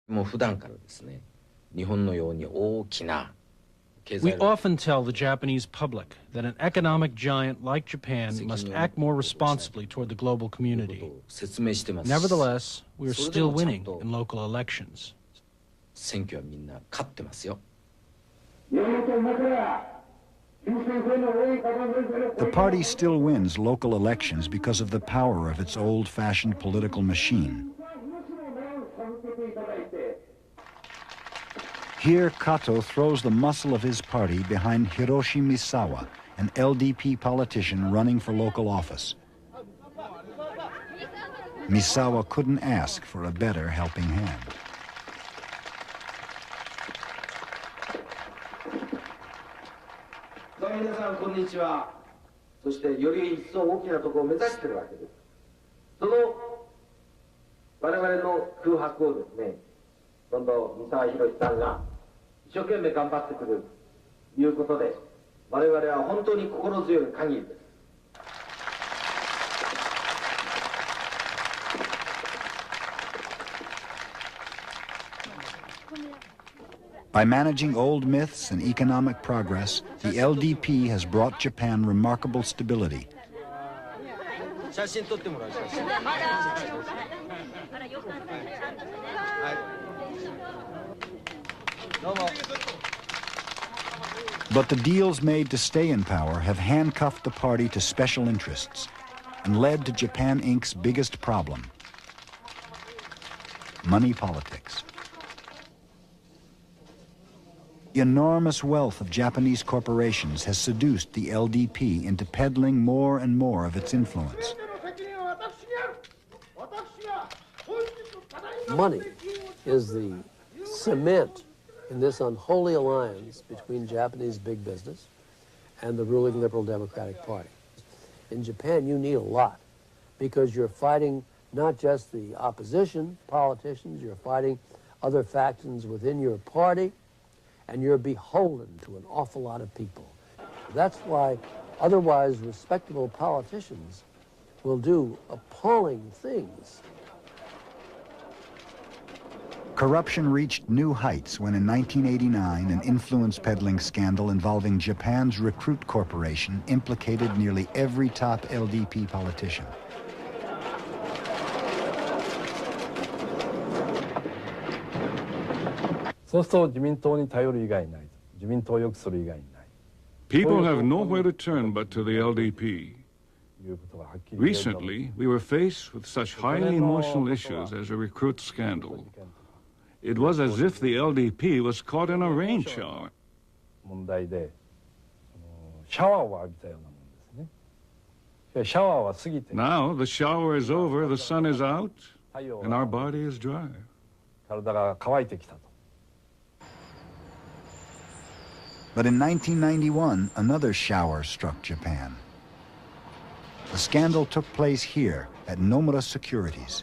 もう普段からですね、日本のように大きな We often tell the Japanese public that an economic giant like Japan must act more responsibly toward the global community. Nevertheless, we are still winning in local elections. 選挙はみんな勝ってますよ。 The party still wins local elections because of the power of its old-fashioned political machine. Here, Kato throws the muscle of his party behind Hiroshi Misawa, an LDP politician running for local office. Misawa couldn't ask for a better helping hand. 皆さんこんにちは。そしてより一層大きなところを目指しているわけです。その我々の空白をですね、今度三沢博さんが一生懸命頑張ってくれるということで、我々は本当に心強い限りです。 By managing old myths and economic progress, the LDP has brought Japan remarkable stability. But the deals made to stay in power have handcuffed the party to special interests and led to Japan Inc.'s biggest problem: money politics. The enormous wealth of Japanese corporations has seduced the LDP into peddling more and more of its influence. Money is the cement in this unholy alliance between Japanese big business and the ruling Liberal Democratic Party. In Japan, you need a lot because you're fighting not just the opposition politicians, you're fighting other factions within your party, and you're beholden to an awful lot of people. That's why otherwise respectable politicians will do appalling things. Corruption reached new heights when in 1989 an influence peddling scandal involving Japan's Recruit Corporation implicated nearly every top LDP politician. People have nowhere to turn but to the LDP. Recently, we were faced with such highly emotional issues as a recruit scandal. It was as if the LDP was caught in a rain shower. Now the shower is over, the sun is out, and our body is dry. But in 1991, another shower struck Japan. The scandal took place here at Nomura Securities.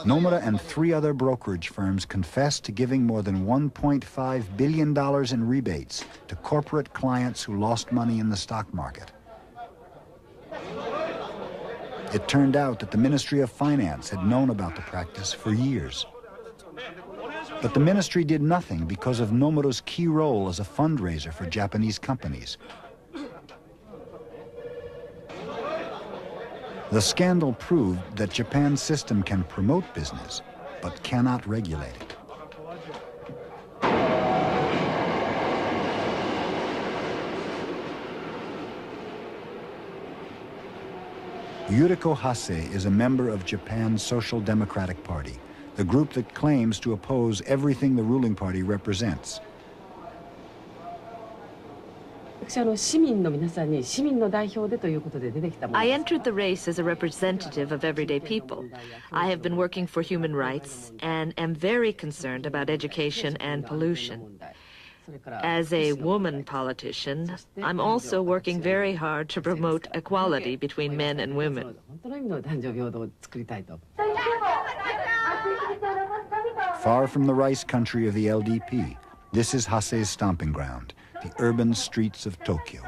Nomura and 3 other brokerage firms confessed to giving more than $1.5 billion in rebates to corporate clients who lost money in the stock market. It turned out that the Ministry of Finance had known about the practice for years. But the ministry did nothing because of Nomura's key role as a fundraiser for Japanese companies. The scandal proved that Japan's system can promote business, but cannot regulate it. Yuriko Hase is a member of Japan's Social Democratic Party, the group that claims to oppose everything the ruling party represents. I entered the race as a representative of everyday people. I have been working for human rights and am very concerned about education and pollution. As a woman politician, I'm also working very hard to promote equality between men and women. Far from the rice country of the LDP, this is Hase's stomping ground, the urban streets of Tokyo.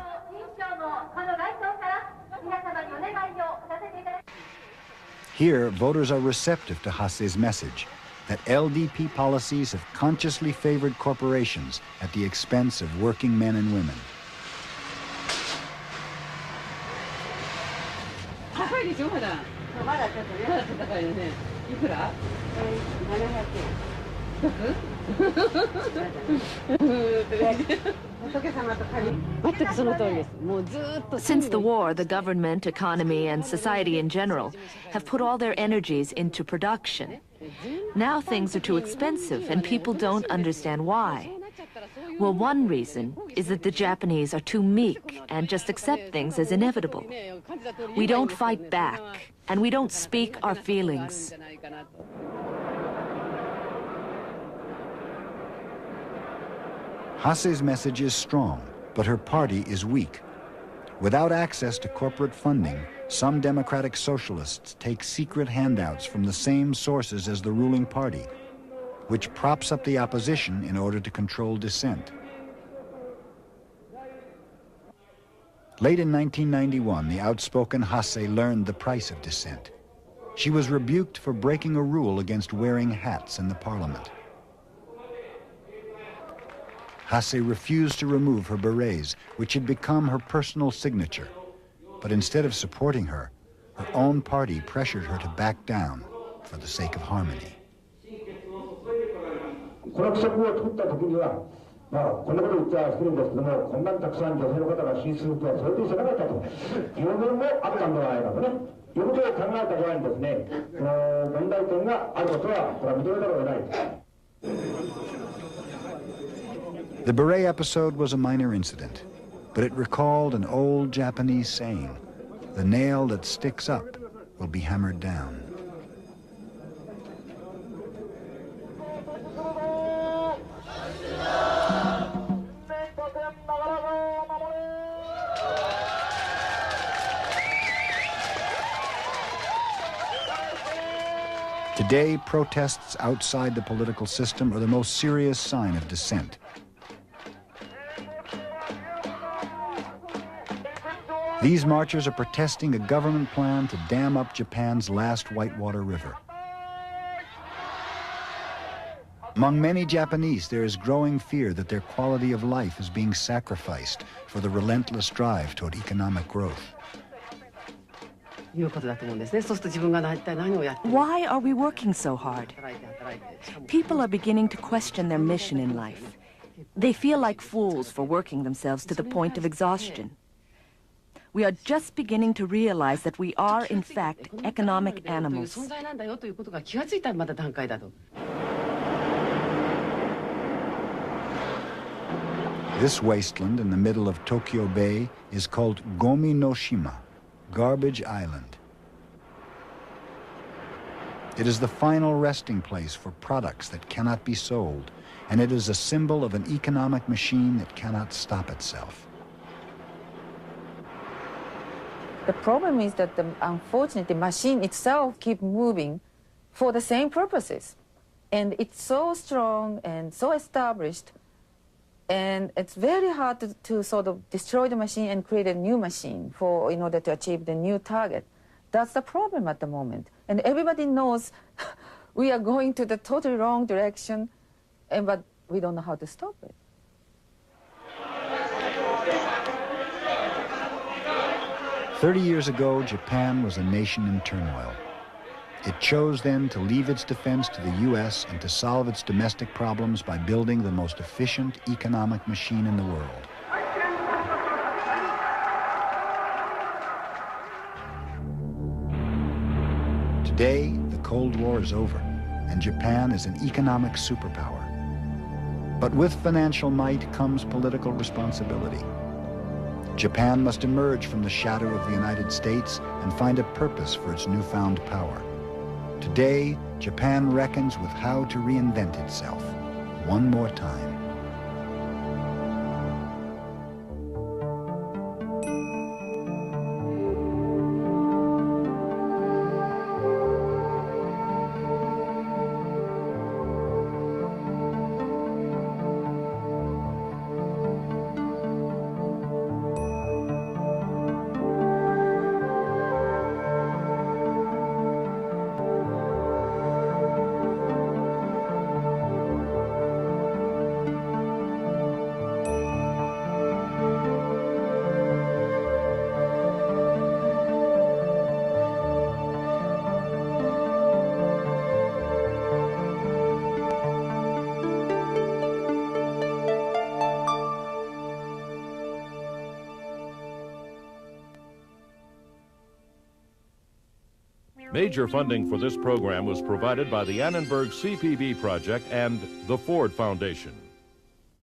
Here, voters are receptive to Hase's message that LDP policies have consciously favored corporations at the expense of working men and women. Since the war, the government, economy, and society in general have put all their energies into production. Now things are too expensive, and people don't understand why. Well, one reason is that the Japanese are too meek and just accept things as inevitable. We don't fight back, and we don't speak our feelings. Hase's message is strong, but her party is weak. Without access to corporate funding, some democratic socialists take secret handouts from the same sources as the ruling party, which props up the opposition in order to control dissent. Late in 1991, the outspoken Hase learned the price of dissent. She was rebuked for breaking a rule against wearing hats in the parliament. Hase refused to remove her berets, which had become her personal signature. But instead of supporting her, her own party pressured her to back down for the sake of harmony. The beret episode was a minor incident, but it recalled an old Japanese saying, "The nail that sticks up will be hammered down." Today, protests outside the political system are the most serious sign of dissent. These marchers are protesting a government plan to dam up Japan's last whitewater river. Among many Japanese, there is growing fear that their quality of life is being sacrificed for the relentless drive toward economic growth. Why are we working so hard? People are beginning to question their mission in life. They feel like fools for working themselves to the point of exhaustion. We are just beginning to realize that we are, in fact, economic animals. This wasteland in the middle of Tokyo Bay is called Gomi no Shima, Garbage Island. It is the final resting place for products that cannot be sold, and it is a symbol of an economic machine that cannot stop itself. The problem is that, unfortunately, the machine itself keeps moving for the same purposes. And it's so strong and so established, and it's very hard to sort of destroy the machine and create a new machine in order to achieve the new target. That's the problem at the moment. And everybody knows we are going to the totally wrong direction, but we don't know how to stop it. "30 years ago, Japan was a nation in turmoil. It chose then to leave its defense to the U.S. and to solve its domestic problems by building the most efficient economic machine in the world. Today, the Cold War is over, and Japan is an economic superpower. But with financial might comes political responsibility. Japan must emerge from the shadow of the United States and find a purpose for its newfound power. Today, Japan reckons with how to reinvent itself one more time. Major funding for this program was provided by the Annenberg CPB Project and the Ford Foundation.